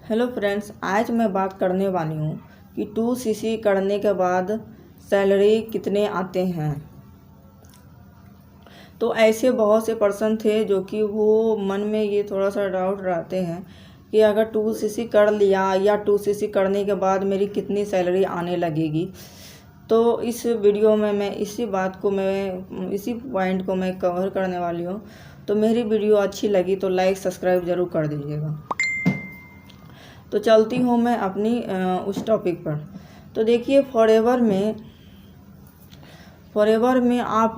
Hello friends, आज मैं बात करने वाली हूँ कि 2cc करने के बाद सैलरी कितने आते हैं। तो ऐसे बहुत से पर्सन थे जो कि वो मन में ये थोड़ा सा डाउट रहते हैं कि अगर 2cc कर लिया या 2cc करने के बाद मेरी कितनी सैलरी आने लगेगी। तो इस वीडियो में मैं इसी पॉइंट को मैं कवर करने वाली हूँ। तो मेरी वीडियो अच्छी लगी तो लाइक सब्सक्राइब ज़रूर कर दीजिएगा। तो चलती हूँ मैं अपनी उस टॉपिक पर। तो देखिए, फॉरएवर में आप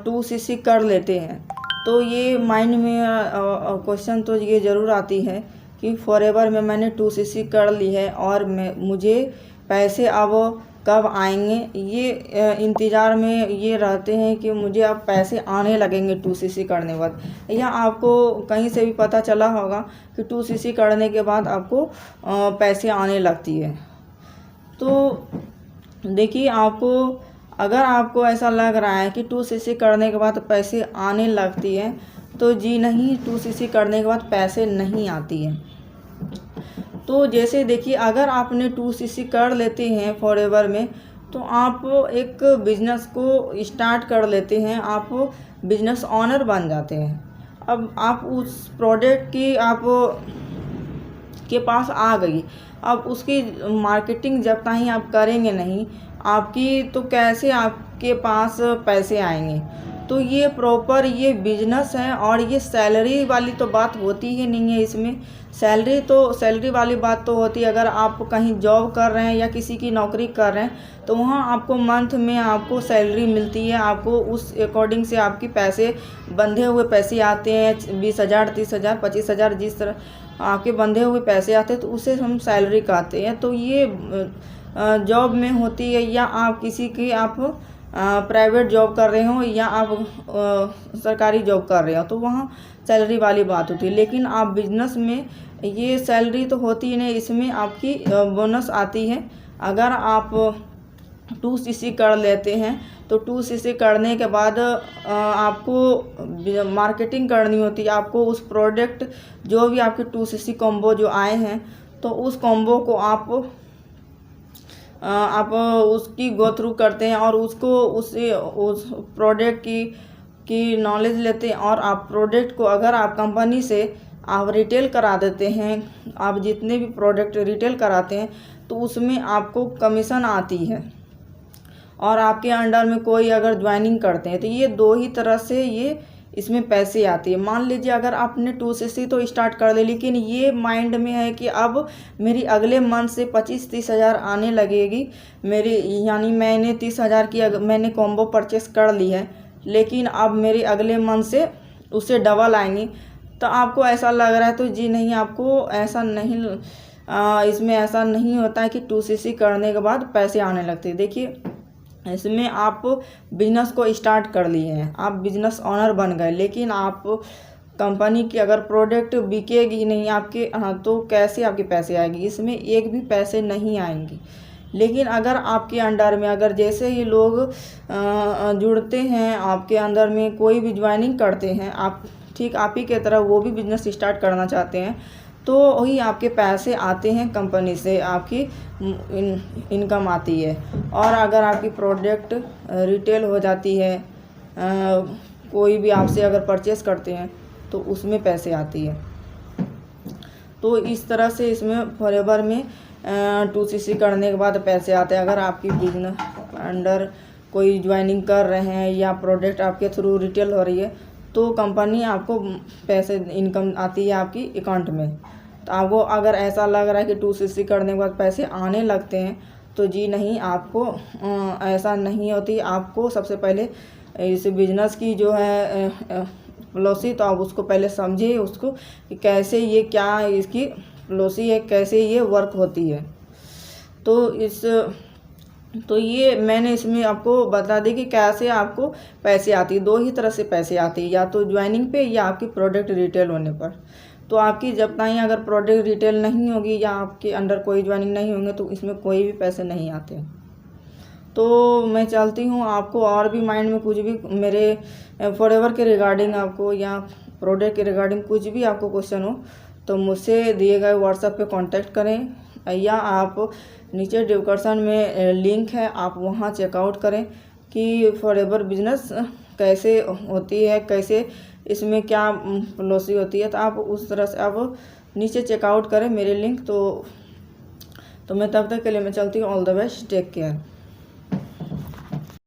2cc कर लेते हैं तो ये माइंड में क्वेश्चन तो ये ज़रूर आती है कि फॉरएवर में मैंने 2cc कर ली है और मुझे पैसे अब कब आएंगे। ये इंतज़ार में ये रहते हैं कि मुझे अब पैसे आने लगेंगे 2cc करने के बाद। या आपको कहीं से भी पता चला होगा कि 2cc करने के बाद आपको पैसे आने लगती है। तो देखिए, अगर आपको ऐसा लग रहा है कि 2cc करने के बाद पैसे आने लगती है तो जी नहीं, 2cc करने के बाद पैसे नहीं आती है। तो जैसे देखिए, अगर आपने 2cc कर लेते हैं फॉरएवर में तो आप एक बिजनेस को स्टार्ट कर लेते हैं, आप बिजनेस ऑनर बन जाते हैं। अब आप उस प्रोडक्ट की आप के पास आ गई, अब उसकी मार्केटिंग जब तक आप करेंगे नहीं आपकी, तो कैसे आपके पास पैसे आएंगे। तो ये प्रॉपर ये बिजनेस है और ये सैलरी वाली तो बात होती ही नहीं है। इसमें सैलरी वाली बात तो होती है अगर आप कहीं जॉब कर रहे हैं या किसी की नौकरी कर रहे हैं तो वहाँ आपको मंथ में आपको सैलरी मिलती है, आपको उस अकॉर्डिंग से आपके पैसे बंधे हुए पैसे आते हैं, 20,000 30,000 25,000 जिस तरह आपके बंधे हुए पैसे आते हैं तो उसे हम सैलरी कहते हैं। तो ये जॉब में होती है, या आप किसी की आप प्राइवेट जॉब कर रहे हो या आप सरकारी जॉब कर रहे हो तो वहाँ सैलरी वाली बात होती है। लेकिन आप बिजनेस में ये सैलरी तो होती ही नहीं, इसमें आपकी बोनस आती है। अगर आप 2cc कर लेते हैं तो 2cc करने के बाद आपको मार्केटिंग करनी होती है। आपको उस प्रोडक्ट जो भी आपके 2cc कॉम्बो जो आए हैं तो उस कॉम्बो को आप उसकी गो थ्रू करते हैं और उसको उस प्रोडक्ट की नॉलेज लेते हैं। और आप प्रोडक्ट को अगर आप कंपनी से आप रिटेल करा देते हैं, आप जितने भी प्रोडक्ट रिटेल कराते हैं तो उसमें आपको कमीशन आती है। और आपके अंडर में कोई अगर ज्वाइनिंग करते हैं तो ये दो ही तरह से ये इसमें पैसे आती है। मान लीजिए अगर आपने 2cc तो स्टार्ट कर ले, लेकिन ये माइंड में है कि अब मेरी अगले मंथ से 25-30 हज़ार आने लगेगी मेरी, यानी मैंने 30,000 की मैंने कॉम्बो परचेस कर ली है, लेकिन अब मेरे अगले मंथ से उससे डबल आएंगी। तो आपको ऐसा लग रहा है तो जी नहीं, आपको ऐसा नहीं, इसमें ऐसा नहीं होता है कि 2cc करने के बाद पैसे आने लगते हैं। देखिए, इसमें आप बिजनेस को स्टार्ट कर लिए हैं, आप बिजनेस ऑनर बन गए, लेकिन आप कंपनी की अगर प्रोडक्ट बिकेगी नहीं आपके तो कैसे आपके पैसे आएंगे। इसमें एक भी पैसे नहीं आएंगे। लेकिन अगर आपके अंडर में अगर जैसे ही लोग जुड़ते हैं, आपके अंदर में कोई भी ज्वाइनिंग करते हैं, आप ठीक आप ही के तरह वो भी बिजनेस स्टार्ट करना चाहते हैं तो वही आपके पैसे आते हैं, कंपनी से आपकी इनकम आती है। और अगर आपकी प्रोडक्ट रिटेल हो जाती है, कोई भी आपसे अगर परचेस करते हैं तो उसमें पैसे आती है। तो इस तरह से इसमें फॉरएवर में 2cc करने के बाद पैसे आते हैं। अगर आपकी बिजनेस अंडर कोई ज्वाइनिंग कर रहे हैं या प्रोडक्ट आपके थ्रू रिटेल हो रही है तो कंपनी आपको पैसे इनकम आती है आपकी अकाउंट में। तो आपको अगर ऐसा लग रहा है कि 2cc करने के बाद पैसे आने लगते हैं तो जी नहीं, आपको ऐसा नहीं होती। आपको सबसे पहले इस बिजनेस की जो है पॉलिसी तो आप उसको पहले समझिए, उसको कि कैसे ये क्या इसकी पॉलिसी है, कैसे ये वर्क होती है। तो ये मैंने इसमें आपको बता दी कि कैसे आपको पैसे आती है। दो ही तरह से पैसे आती है, या तो ज्वाइनिंग पे या आपकी प्रोडक्ट रिटेल होने पर। तो आपकी जब तक अगर प्रोडक्ट रिटेल नहीं होगी या आपके अंडर कोई ज्वाइनिंग नहीं होंगे तो इसमें कोई भी पैसे नहीं आते। तो मैं चलती हूँ, आपको और भी माइंड में कुछ भी मेरे फॉरएवर के रिगार्डिंग आपको या प्रोडक्ट के रिगार्डिंग कुछ भी आपको क्वेश्चन हो तो मुझसे दिए गए व्हाट्सएप पे कांटेक्ट करें, या आप नीचे डिस्क्रिप्शन में लिंक है, आप वहाँ चेकआउट करें कि फॉरएवर बिजनेस कैसे होती है, कैसे इसमें क्या पॉलिसी होती है। तो आप उस तरह से आप नीचे चेकआउट करें मेरे लिंक। तो मैं तब तक के लिए मैं चलती हूँ। All the best, take care.